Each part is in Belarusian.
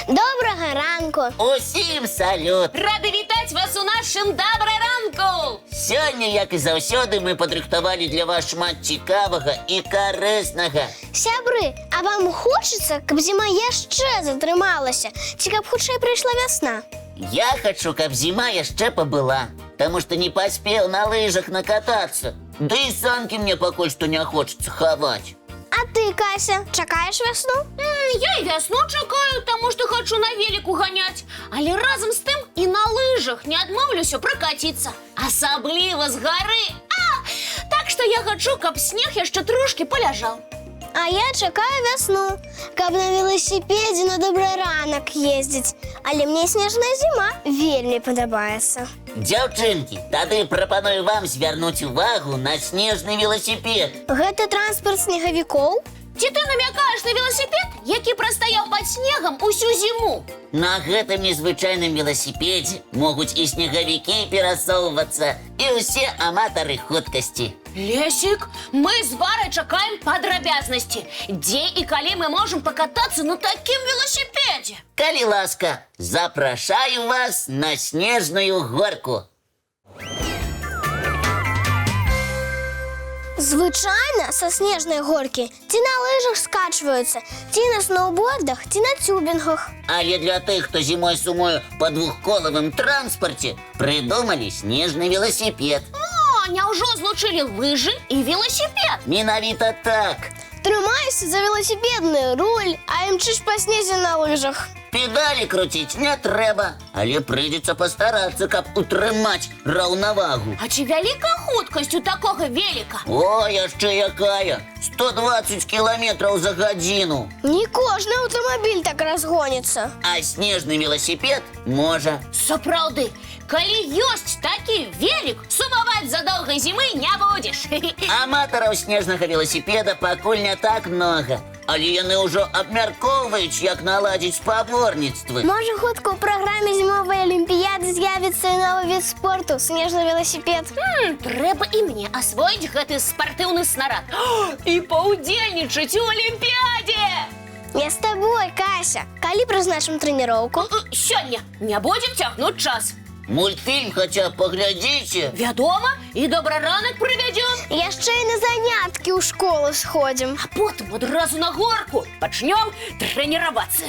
Доброго ранку. Усім салют! Рады вітаць вас у нашым добрай ранку! Сёння, як і заўсёды, мы падрыхтавалі для вас шмат цікавага і карыснага. Сябры, а вам хочется, каб зіма яшчэ затрымалася, ці каб хутчэй прыйшла вясна? Я хочу, каб зіма яшчэ пабыла, таму што не паспеў на лыжах накатацца. Ды і санкі мне пакуль што не хочацца хаваць. А ты, Кася, чакаеш вясну? Я і вясну чакаю, таму што хачу на веліку ганяць. Але разам з тым і на лыжах не адмоўлюся пракаціцца. Асабліва з гары. Так што я хачу, каб снег яшчэ трошкі паляжаў. А я чакаю вясну, каб на велосипедзе на добры ранак ездзіць. Але мне снежная зіма вельмі падабаецца. Дзяўчынкі, тады прапаную вам звярнуць увагу на снежны велосипед. Гэта транспарт снегавікоў? Ці ты намякаеш на велосипед, які прастаяў пад снегам усю зіму? На гэтым незвычайным велосипедзе могуць і снегавікі перасоўвацца, і ўсе аматары хуткасці. Лесік, мы з Варай чакаем падрабязнасці. Дзе і калі мы можам пакатацца на такім велосипедзе? Калі ласка, запрашаю вас на снежную горку. Звычайна са снежнай горкі ці на лыжах скачваюцца, ці на сноубордах, ці на цюбінгах. Але для тых, хто зімой сумуе па двухколавым транспарце, прыдумалі снежны велосипед. Няўжо злучылі лыжы і велосипед? Менавіта так. Трымайся за велосипедны руль, а імчыш па снезе на лыжах. Педалі круціць не трэба, але прыйдзецца пастарацца, каб утрымаць раўнавагу. А ці вялікая хуткасць у такога веліка? О, яшчэ якая! 120 кілометраў за гадзіну. Не кожны аўтамабіль так разгоніцца. А снежны велосипед можа. Сапраўды, калі ёсць такі велік, сумаваць за доўгай зімы не будзеш. Аматараў снежнага велосипеда пакуль не так многа. Але яны ўжо абмяркоўваюць, як наладзіць спаборніцтвы. Можа, хутка ў праграме зімовай алімпіяды з'явіцца і новы від спорту снежны велосипед. Трэба і мне асвоіць гэты спартыўны снарад і паўдзельнічаць у алімпіядзе. Я з табой, Кася. Калі прызначым трэніроўку? Сёння не будзем цягнуць час. Мультфільм хаця б паглядзіце. Вядома, і добры ранак прывядзём. Яшчэ і на заняткі ў школу сходзім. А потым адразу на горку пачнём трэніравацца.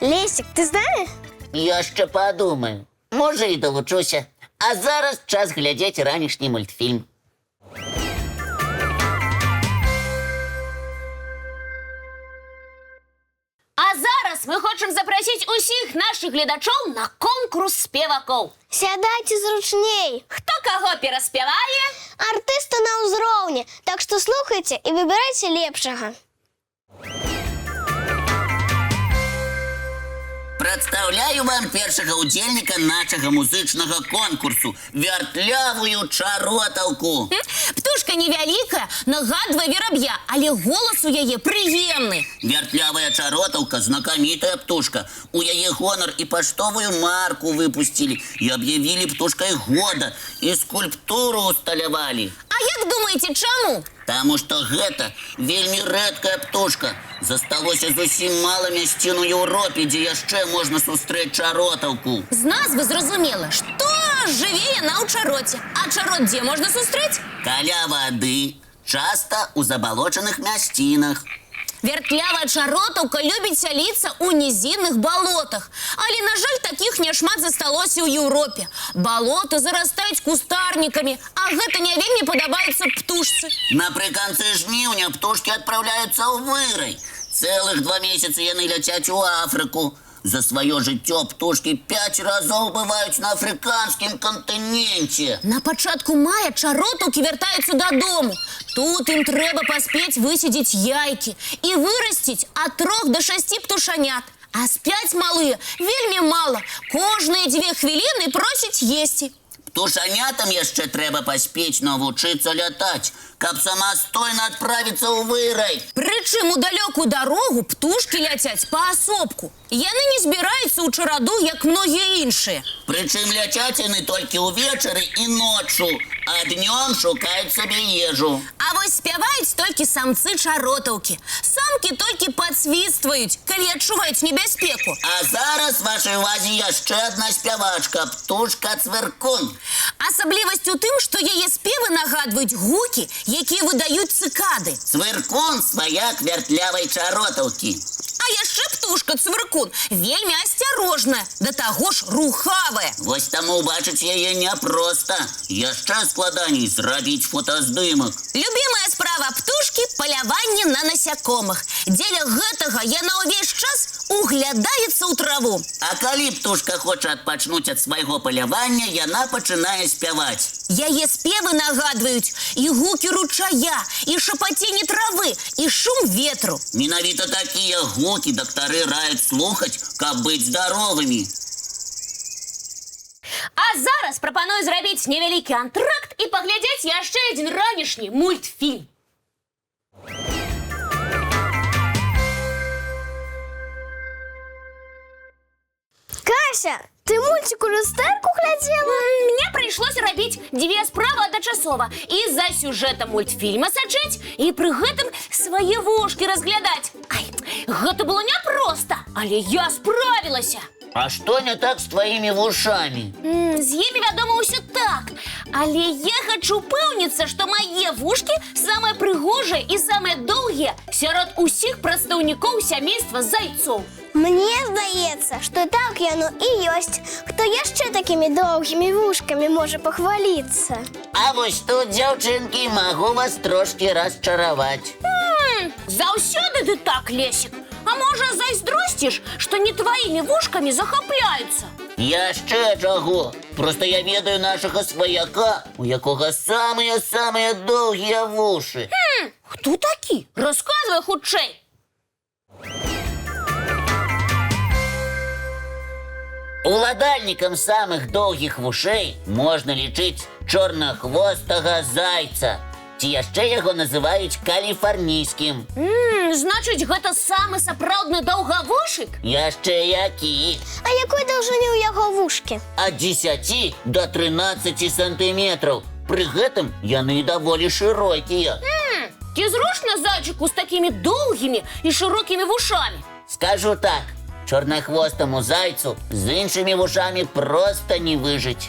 Лесік, ты з намі? Яшчэ падумаю. Можа, і далучуся. А зараз час глядзець ранішні мультфільм. А зараз мы хочам запрасіць усіх нашых гледачоў на конкурс спевакоў. Сядайце зручней. Хто каго пераспявае? Артысты на ўзроўні, так што слухайце і выбірайце лепшага. Прадстаўляю вам першага ўдзельніка нашага музычнага конкурсу – вяртлявую чаротаўку. Птушка невялікая, нагадвае вераб'я, але голас у яе прыемны. Вяртлявая чаротаўка – знакамітая птушка. У яе гонар і паштовую марку выпусцілі, і аб'явілі птушкай года, і скульптуру усталявалі. А як думаеце, чаму? Таму што гэта вельмі рэдкая птушка. Засталося зусім мала мясцін у Еўропе, дзе яшчэ можна сустрэць чаротаўку. З назвы зразумела, што жыве яна ў чароце. А чарот дзе можна сустрэць? Каля вады, часта ў забалочаных мясцінах. Вяртлявая чаротаўка любіць сяліцца ў нізінных балотах. Але, на жаль, такіх няшмат засталося ў Еўропе. Балоты зарастаюць кустарнікамі, а гэта не вельмі падабаецца птушцы. Напрыканцы жніўня птушкі адпраўляюцца ў вырай. Цэлых 2 месяцы яны ляцяць у Афрыку. За сваё жыццё птушкі 5 разоў бываюць на афрыканскім кантыненце. На пачатку мая чаротаўкі вяртаюцца дадому. Тут ім трэба паспець высядзіць яйкі і вырасціць ад 3 до 6 птушанят. А спяць малыя вельмі мала. Кожныя 2 хвіліны просяць есці. Птушанятам яшчэ трэба паспець навучыцца лятаць, каб самастойна адправіцца ў вырай. Прычым у далёкую дарогу птушкі ляцяць паасобку. Яны не збіраюцца ў чараду, як многія іншыя. Прычым ляцяць яны толькі ўвечары і ноччу, а днём шукаюць сабе ежу. А вось спяваюць толькі самцы чаротаўкі. Самкі толькі падсвістваюць, калі адчуваюць небяспеку. А зараз вашай увазе яшчэ адна спявачка, птушка Цвыркун. Асаблівасць у тым, што яе спевы нагадваюць гукі, якія выдаюць цыкады. Цвыркун сваяк вяртлявай чаротаўкі. А яшчэ птушка Цвыркун вельмі асцярожная, да таго ж рухавая. Вось таму убачыць яе няпроста. Яшчэ складаней зрабіць фотаздымак. Любімая справа птушкі – паляванне на насякомых. Дзеля гэтага яна ўвесь час углядаецца ў траву. А калі птушка хоча адпачнуць ад свайго палявання, яна пачынае спяваць. Яе спевы нагадваюць і гукі ручая, і шапаценне травы, і шум ветру. Менавіта такія гукі дактары раюць слухаць, каб быць здаровымі. А зараз прапаную зрабіць невялікі антракт і паглядзець яшчэ адзін ранішні мультфільм. Кася, ты мультик у люстэрку глядзела? Мне прыйшлося рабіць дзве справы адначасова. І за сюжэтам мультфільма сачыць, і пры гэтым свае вушкі разглядаць. Ай, гэта было няпроста, але я справілася. А што не так з тваімі вушамі? З імі, вядома, ўсё так. Але я хачу упэўніцца, што мае вушкі самыя прыгожыя і самыя доўгія сярод усіх прадстаўнікоў сямейства зайцоў. Мне здаецца, што так яно і ёсць. Хто яшчэ такімі доўгімі вушкамі можа пахваліцца? А вось тут, дзяўчынкі, магу вас трошкі расчараваць. Заўсёды ты так, Лесік. А можа, зайздросціш, што не тваімі вушкамі захапляюцца? Яшчэ чаго? Проста я ведаю нашага сваяка, у якога самыя-самыя доўгія вушы. Хто такі? Расказвай хутчэй. Уладальнікам самых доўгіх вушэй можна лічыць чорнахвостага зайца. Ці яшчэ яго называюць каліфарнійскім. Значыць, гэта самы сапраўдны даўгавушык? Яшчэ які? А якой даўжыні ў яго вушкі? Ад 10 до 13 сантыметраў. Пры гэтым яны даволі шырокія. Ці зручна зайчыку з такімі доўгімі і шырокімі вушамі? Скажу так, чорнахвостаму зайцу з іншымі вушамі проста не выжыць.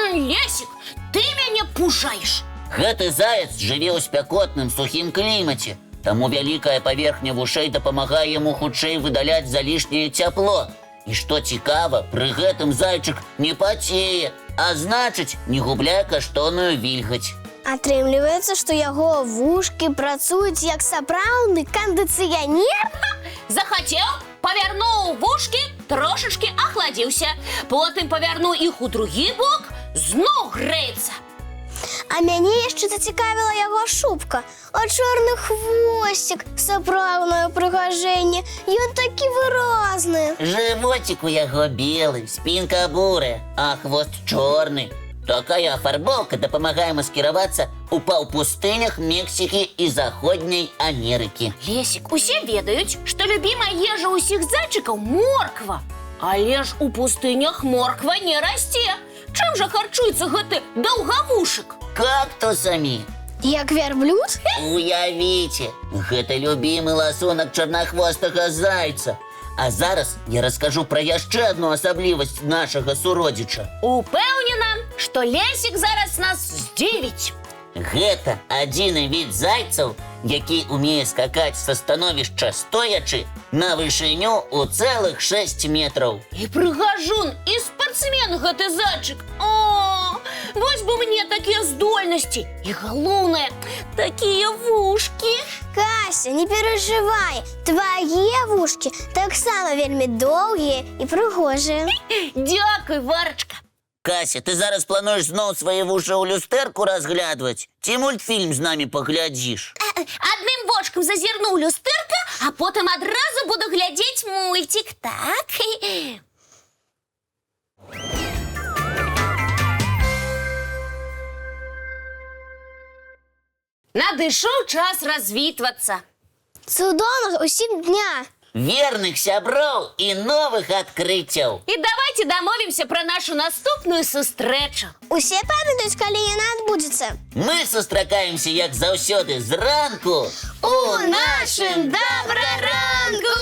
Лесік, ты мяне пужаеш. Гэты заяц жыве ў спякотным сухім клімаце, таму вялікая паверхня вушэй дапамагае яму хутчэй выдаляць залішняе цяпло. І што цікава, пры гэтым зайчык не пацее, а значыць, не губляе каштоўную вільгаць. Атрымліваецца, што яго вушкі працуюць як сапраўдны кандыцыянер? Захацеў, павярнуў вушкі, трошачкі ахладзіўся. Потым павярнуў іх у другі бок, зноў грэецца. А мяне яшчэ зацікавіла яго шубка. А чорны хвосцік, сапраўднае прыгажэнне. Ён такі выразны. Жывотик у яго белы, спінка бурая, а хвост чорны. Такая афарбоўка дапамагае маскіравацца ў паўпустынях Мексікі і Заходняй Амерыкі. Лесік, усе ведаюць, што любімая ежа ўсіх зайчыкаў морква. Але ж у пустынях морква не расце. Чым жа харчуецца гэты даўгавушык? Кактусамі. Як вярблюд? Уявіце, гэта любімы ласунак чарнахвостага зайца. А зараз я раскажу пра яшчэ адну асаблівасць нашага суродзіча. Упэўнена, што Лесік зараз нас здзівіць. Гэта адзіны від зайцаў, які умее скакаць са становішча стоячы на вышыню ў цэлых 6 метраў. І прыгажун, і спартсмен гэты зайчык. О, вось бы мне такія здольнасці. І галоўнае, такія вушкі. Кася, не перажывай. Твае вушкі таксама вельмі доўгія і прыгожыя. Дзякуй, Варачка. Кася, ты зараз плануеш зноў свае вушы ў люстэрку разглядваць? Ці мультфільм з намі паглядзіш? Адным вочкам зазірну ў люстэрка, а потым адразу буду глядзець мульцік, так? Надышоў час развітвацца. Цудоўна усім дня. Верных сяброў і новых адкрыццяў. І давайте дамовімся пра нашу наступную сустрэчу. Усе памятаюць, калі яна адбудзецца? Мы сустракаемся, як заўсёды, зранку У нашым добраранку!